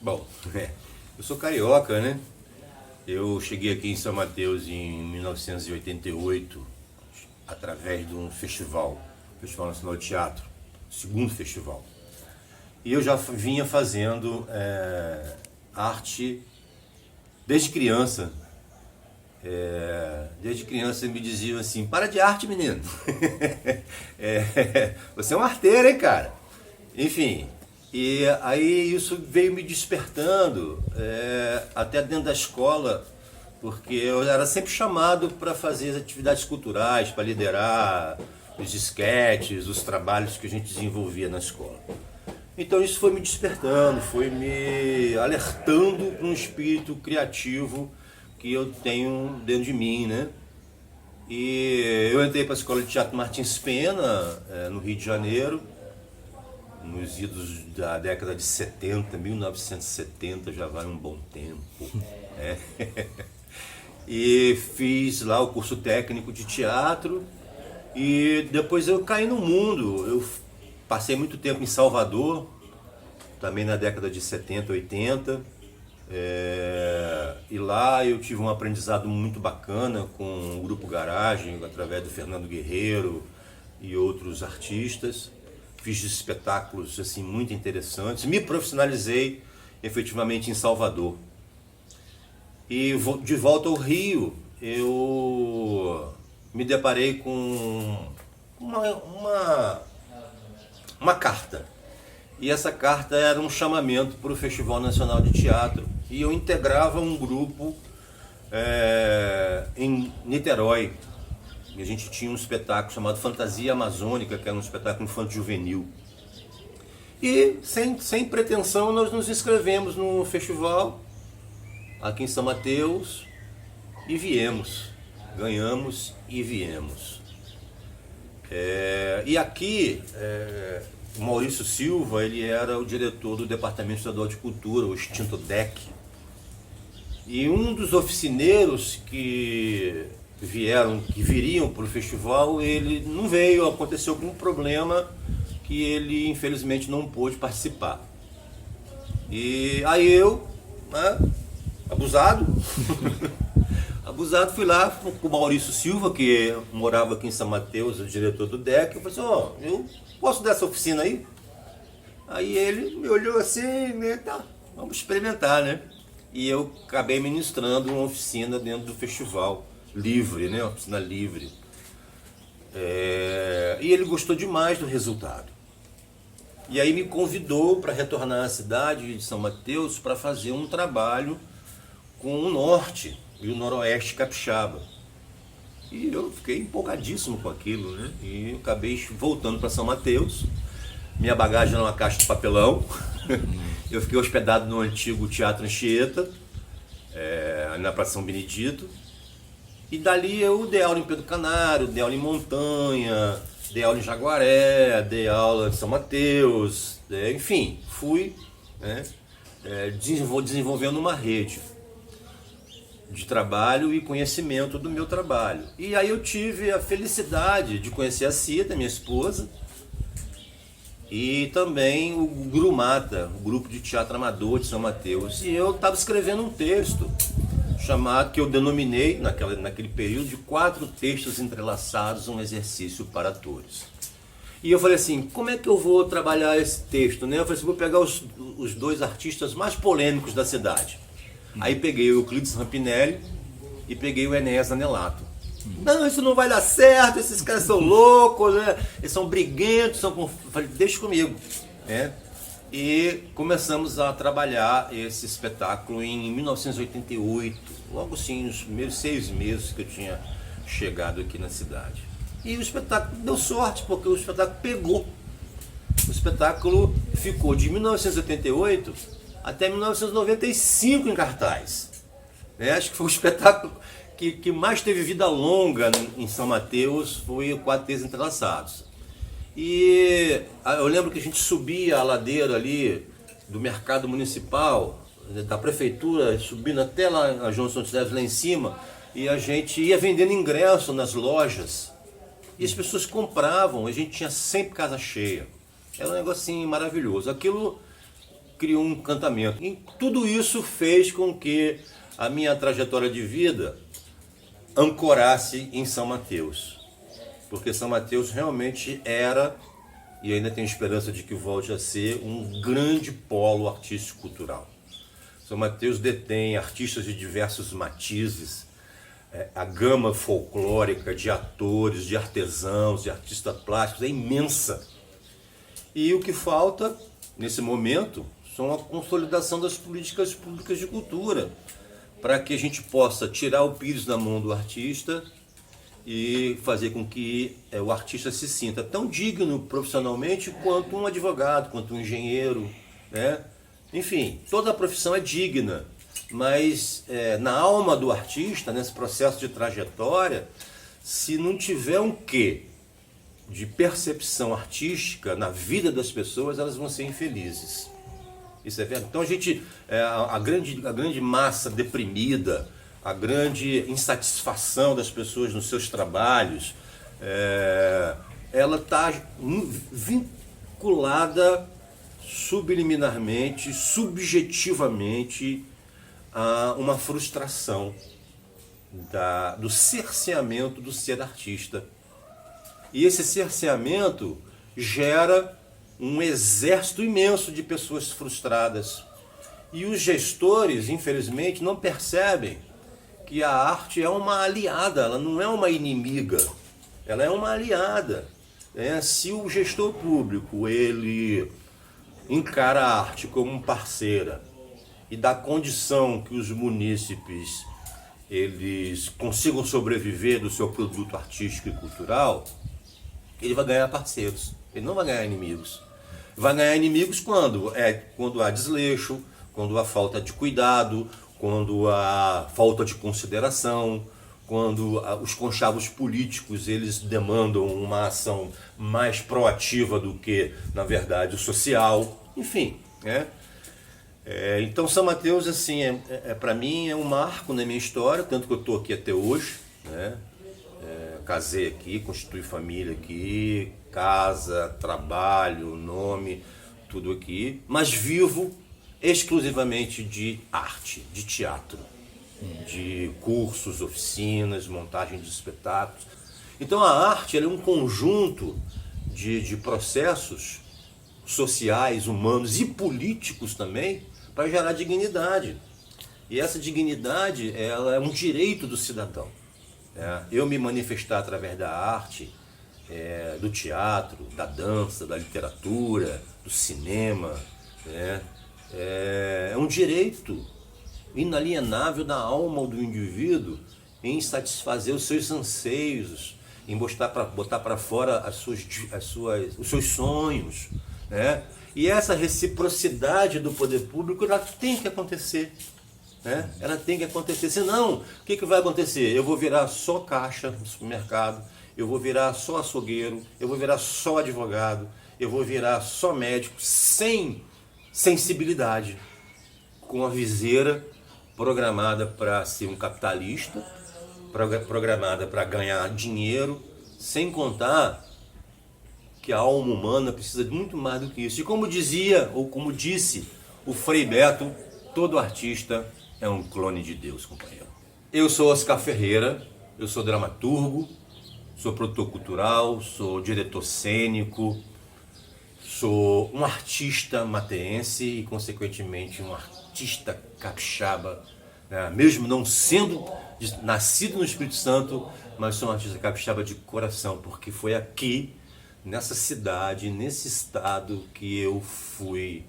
Bom, eu sou carioca, né? Eu cheguei aqui em São Mateus em 1988, através de um festival, Festival Nacional de Teatro, segundo festival. E eu já vinha fazendo arte desde criança. Desde criança me diziam assim: para de arte, menino. Você é um arteiro, hein, cara? Enfim, e aí isso veio me despertando, até dentro da escola, porque eu era sempre chamado para fazer atividades culturais, para liderar os esquetes, os trabalhos que a gente desenvolvia na escola. Então isso foi me despertando, foi me alertando para um espírito criativo que eu tenho dentro de mim, né? E eu entrei para a Escola de Teatro Martins Pena, no Rio de Janeiro, nos idos da década de 70, 1970, já vai um bom tempo. Né? E fiz lá o curso técnico de teatro e depois eu caí no mundo. Eu passei muito tempo em Salvador, também na década de 70, 80. E lá eu tive um aprendizado muito bacana com o Grupo Garagem, através do Fernando Guerreiro e outros artistas. Fiz espetáculos assim, muito interessantes. Me profissionalizei efetivamente em Salvador. E de volta ao Rio, eu me deparei com uma carta. E essa carta era um chamamento para o Festival Nacional de Teatro. E eu integrava um grupo em Niterói. E a gente tinha um espetáculo chamado Fantasia Amazônica, que era um espetáculo infanto-juvenil. E sem pretensão nós nos inscrevemos no festival aqui em São Mateus e viemos. Ganhamos e viemos. E aqui o Maurício Silva, ele era o diretor do Departamento Estadual de Cultura, o extinto DEC. E um dos oficineiros que viriam para o festival, ele não veio, aconteceu algum problema que ele infelizmente não pôde participar. E aí eu, abusado, fui lá com o Maurício Silva, que morava aqui em São Mateus, o diretor do DEC, eu falei assim: eu posso dar essa oficina aí? Aí ele me olhou assim, né, tá, vamos experimentar, né? E eu acabei ministrando uma oficina dentro do festival, livre, né? Uma oficina livre. E ele gostou demais do resultado. E aí me convidou para retornar à cidade de São Mateus para fazer um trabalho com o norte e o noroeste capixaba. E eu fiquei empolgadíssimo com aquilo, né? E acabei voltando para São Mateus. Minha bagagem era uma caixa de papelão. Eu fiquei hospedado no antigo Teatro Anchieta, na Praça São Benedito. E dali eu dei aula em Pedro Canário, dei aula em Montanha, dei aula em Jaguaré, dei aula em São Mateus, enfim, fui, né, desenvolvendo uma rede de trabalho e conhecimento do meu trabalho. E aí eu tive a felicidade de conhecer a Cida, minha esposa, e também o Grumata, o grupo de teatro amador de São Mateus. E eu estava escrevendo um texto chamado, que eu denominei naquele período, de 4 textos entrelaçados, um exercício para atores. E eu falei assim: como é que eu vou trabalhar esse texto, né? Eu falei assim: vou pegar os 2 artistas mais polêmicos da cidade. Aí peguei o Euclides Rampinelli e peguei o Enéas Anelato. Não, isso não vai dar certo, esses caras são loucos, né? Eles são briguentos, falei, deixa comigo, né? E começamos a trabalhar esse espetáculo em 1988, logo assim, nos primeiros 6 meses que eu tinha chegado aqui na cidade. E o espetáculo deu sorte, porque o espetáculo pegou. O espetáculo ficou de 1988 até 1995 em cartaz. Acho que foi o espetáculo que mais teve vida longa em São Mateus, foi o 4 Textos Entrelaçados. E eu lembro que a gente subia a ladeira ali do mercado municipal, da prefeitura, subindo até lá a João Santos Neves, lá em cima, e a gente ia vendendo ingresso nas lojas. E as pessoas compravam, a gente tinha sempre casa cheia. Era um negócio assim maravilhoso. Aquilo criou um encantamento. E tudo isso fez com que a minha trajetória de vida ancorasse em São Mateus. Porque São Mateus realmente era, e ainda tenho esperança de que volte a ser, um grande polo artístico-cultural. São Mateus detém artistas de diversos matizes, a gama folclórica de atores, de artesãos, de artistas plásticos é imensa. E o que falta, nesse momento, são a consolidação das políticas públicas de cultura, para que a gente possa tirar o pires da mão do artista e fazer com que o artista se sinta tão digno profissionalmente quanto um advogado, quanto um engenheiro, né? Enfim, toda a profissão é digna, mas na alma do artista, nesse processo de trajetória, se não tiver um quê de percepção artística na vida das pessoas, elas vão ser infelizes. Isso é verdade. Então a gente, a grande massa deprimida, a grande insatisfação das pessoas nos seus trabalhos, ela está vinculada subliminarmente, subjetivamente, a uma frustração do cerceamento do ser artista. E esse cerceamento gera um exército imenso de pessoas frustradas. E os gestores, infelizmente, não percebem que a arte é uma aliada, ela não é uma inimiga, ela é uma aliada. Se o gestor público ele encara a arte como um parceira e dá condição que os munícipes eles consigam sobreviver do seu produto artístico e cultural, ele vai ganhar parceiros, ele não vai ganhar inimigos. Vai ganhar inimigos quando há desleixo, quando há falta de cuidado, quando há falta de consideração, quando os conchavos políticos eles demandam uma ação mais proativa do que, na verdade, o social, enfim, né? Então São Mateus, assim, para mim é um marco na minha história, tanto que eu estou aqui até hoje, né? Casei aqui, constitui família aqui, casa, trabalho, nome, tudo aqui, mas vivo exclusivamente de arte, de teatro, de cursos, oficinas, montagem de espetáculos. Então a arte ela é um conjunto de processos sociais, humanos e políticos também para gerar dignidade. E essa dignidade ela é um direito do cidadão. Eu me manifestar através da arte, do teatro, da dança, da literatura, do cinema, é um direito inalienável da alma do indivíduo em satisfazer os seus anseios, em botar para fora os seus sonhos, né? E essa reciprocidade do poder público ela tem que acontecer. Ela tem que acontecer, senão o que vai acontecer? Eu vou virar só caixa no supermercado, eu vou virar só açougueiro, eu vou virar só advogado, eu vou virar só médico, sem sensibilidade, com a viseira programada para ser um capitalista, programada para ganhar dinheiro, sem contar que a alma humana precisa de muito mais do que isso. E como dizia, ou como disse o Frei Beto, todo artista é um clone de Deus, companheiro. Eu sou Oscar Ferreira, eu sou dramaturgo, sou produtor cultural, sou diretor cênico, sou um artista mateense e, consequentemente, um artista capixaba, né? Mesmo não sendo nascido no Espírito Santo, mas sou um artista capixaba de coração, porque foi aqui, nessa cidade, nesse estado, que eu fui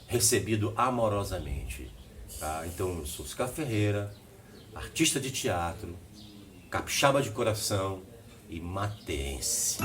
recebido amorosamente. Então eu sou Oscar Ferreira, artista de teatro, capixaba de coração e mateense.